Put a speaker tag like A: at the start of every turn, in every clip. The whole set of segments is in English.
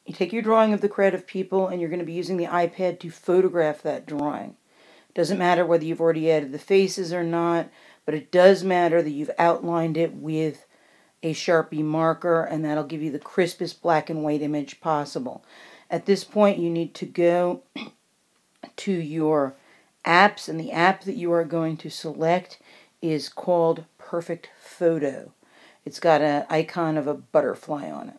A: you take your drawing of the crowd of people, and you're going to be using the iPad to photograph that drawing. Doesn't matter whether you've already added the faces or not, but it does matter that you've outlined it with a Sharpie marker, and that'll give you the crispest black and white image possible. At this point, you need to go to your apps, and the app that you are going to select is called Perfect Photo. It's got an icon of a butterfly on it.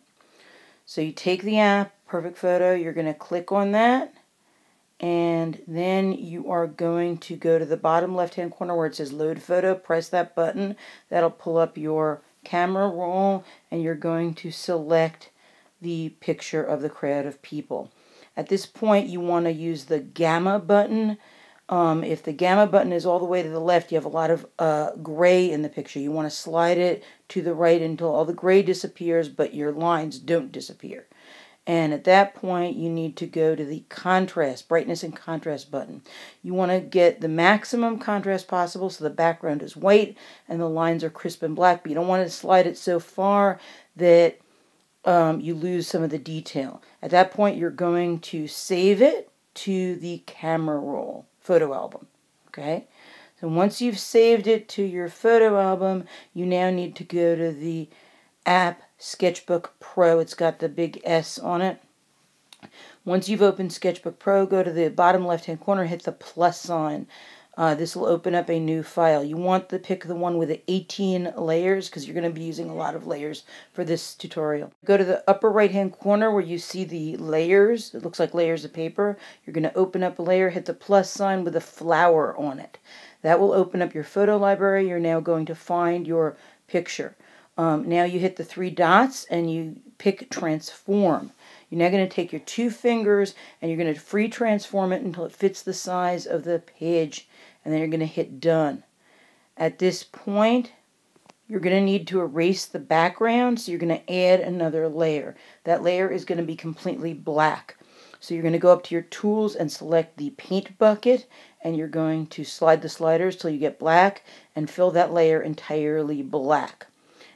A: So you take the app, Perfect Photo, you're going to click on that, and then you are going to go to the bottom left-hand corner where it says Load Photo, press that button. That'll pull up your camera roll, and you're going to select the picture of the crowd of people. At this point, you want to use the gamma button. If the gamma button is all the way to the left, you have a lot of gray in the picture. You want to slide it to the right until all the gray disappears, but your lines don't disappear. And at that point, you need to go to the contrast, brightness and contrast button. You want to get the maximum contrast possible so the background is white and the lines are crisp and black, but you don't want to slide it so far that you lose some of the detail. At that point, you're going to save it to the camera roll photo album. Okay? So once you've saved it to your photo album, you now need to go to the app Sketchbook Pro. It's got the big S on it. Once you've opened Sketchbook Pro, go to the bottom left-hand corner, hit the plus sign. This will open up a new file. You want to pick the one with 18 layers because you're going to be using a lot of layers for this tutorial. Go to the upper right-hand corner where you see the layers. It looks like layers of paper. You're going to open up a layer, hit the plus sign with a flower on it. That will open up your photo library. You're now going to find your picture. Now you hit the three dots and you pick transform. You're now going to take your two fingers and you're going to free transform it until it fits the size of the page, and then you're going to hit done. At this point, you're going to need to erase the background, so you're going to add another layer. That layer is going to be completely black. So you're going to go up to your tools and select the paint bucket, and you're going to slide the sliders till you get black and fill that layer entirely black.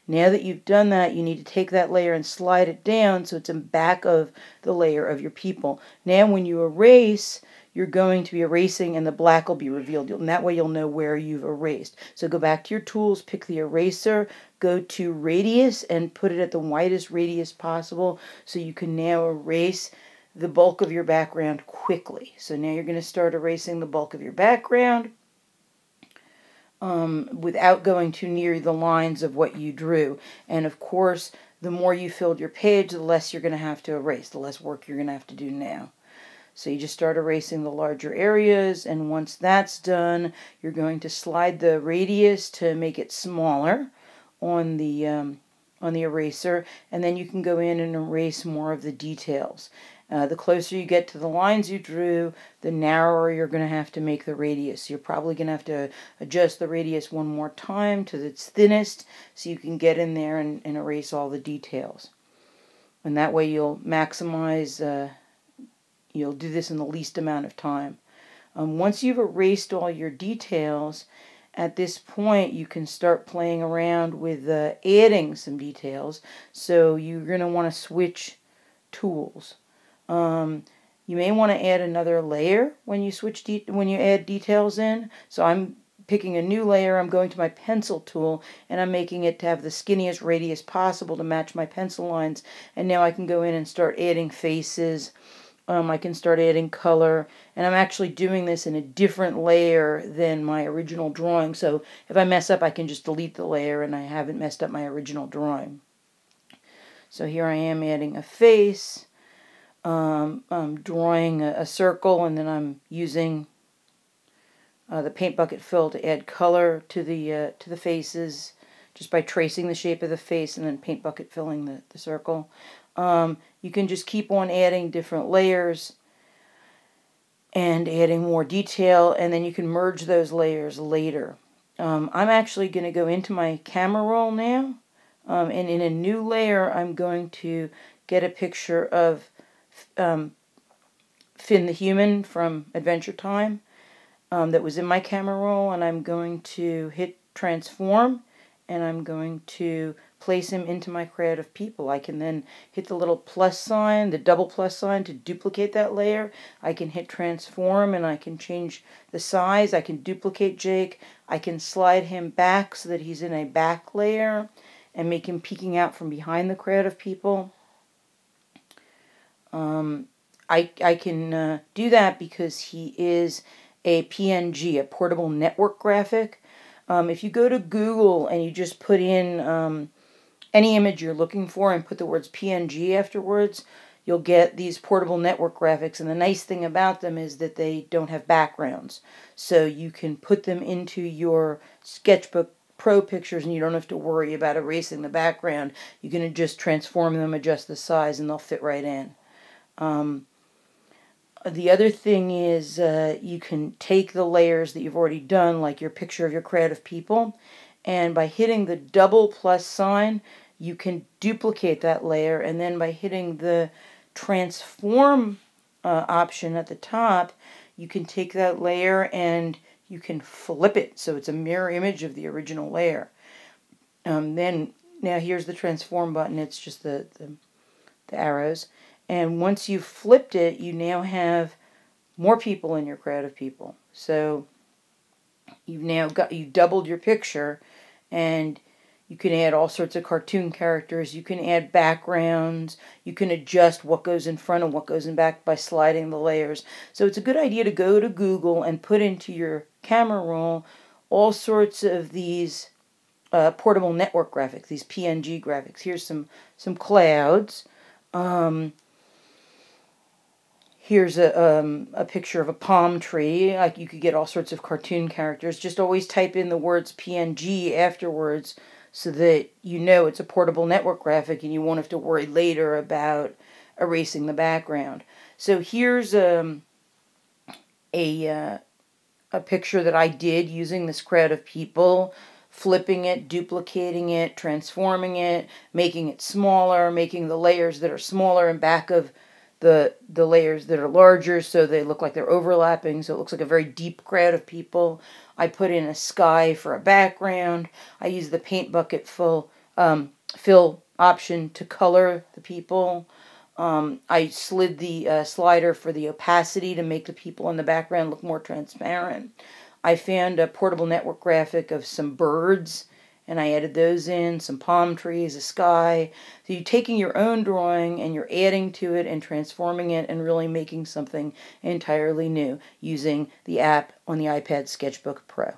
A: Now that you've done that, you need to take that layer and slide it down so it's in back of the layer of your people. Now when you erase, you're going to be erasing and the black will be revealed. And that way you'll know where you've erased. So go back to your tools, pick the eraser, go to radius and put it at the widest radius possible so you can now erase the bulk of your background quickly. So now you're going to start erasing the bulk of your background without going too near the lines of what you drew. And of course, the more you filled your page, the less you're going to have to erase, the less work you're going to have to do now. So you just start erasing the larger areas, and once that's done, you're going to slide the radius to make it smaller on the eraser, and then you can go in and erase more of the details. The closer you get to the lines you drew, the narrower you're going to have to make the radius. You're probably going to have to adjust the radius one more time to its thinnest so you can get in there and erase all the details. And that way you'll maximize, you'll do this in the least amount of time. Once you've erased all your details, at this point you can start playing around with adding some details. So you're going to want to switch tools. You may want to add another layer when you add details in. So I'm picking a new layer. I'm going to my pencil tool and I'm making it to have the skinniest radius possible to match my pencil lines. And now I can go in and start adding faces. I can start adding color, and I'm actually doing this in a different layer than my original drawing. So if I mess up, I can just delete the layer and I haven't messed up my original drawing. So here I am adding a face. I'm drawing a circle, and then I'm using the paint bucket fill to add color to the faces, just by tracing the shape of the face and then paint bucket filling the circle. You can just keep on adding different layers and adding more detail, and then you can merge those layers later. I'm actually going to go into my camera roll now, and in a new layer I'm going to get a picture of Finn the Human from Adventure Time that was in my camera roll, and I'm going to hit transform, and I'm going to place him into my creative people. I can then hit the little plus sign, the double plus sign, to duplicate that layer. I can hit transform and I can change the size. I can duplicate Jake. I can slide him back so that he's in a back layer and make him peeking out from behind the creative people. I can do that because he is a PNG, a portable network graphic. If you go to Google and you just put in any image you're looking for and put the words PNG afterwards, you'll get these portable network graphics. And the nice thing about them is that they don't have backgrounds. So you can put them into your Sketchbook Pro pictures and you don't have to worry about erasing the background. You can just transform them, adjust the size, and they'll fit right in. The other thing is you can take the layers that you've already done, like your picture of your creative people, and by hitting the double plus sign, you can duplicate that layer, and then by hitting the transform option at the top, you can take that layer and you can flip it so it's a mirror image of the original layer. Now here's the transform button. It's just the arrows. And once you've flipped it, you now have more people in your creative people. So you doubled your picture, and you can add all sorts of cartoon characters. You can add backgrounds. You can adjust what goes in front and what goes in back by sliding the layers. So it's a good idea to go to Google and put into your camera roll all sorts of these portable network graphics, these PNG graphics. Here's some clouds. Here's a picture of a palm tree. Like, you could get all sorts of cartoon characters. Just always type in the words PNG afterwards so that you know it's a portable network graphic and you won't have to worry later about erasing the background. So here's a picture that I did using this creative people, flipping it, duplicating it, transforming it, making it smaller, making the layers that are smaller in back of the layers that are larger so they look like they're overlapping, so it looks like a very deep crowd of people. I put in a sky for a background. I use the paint bucket fill option to color the people. I slid the slider for the opacity to make the people in the background look more transparent. I found a portable network graphic of some birds, and I added those in, some palm trees, a sky. So you're taking your own drawing and you're adding to it and transforming it and really making something entirely new using the app on the iPad Sketchbook Pro.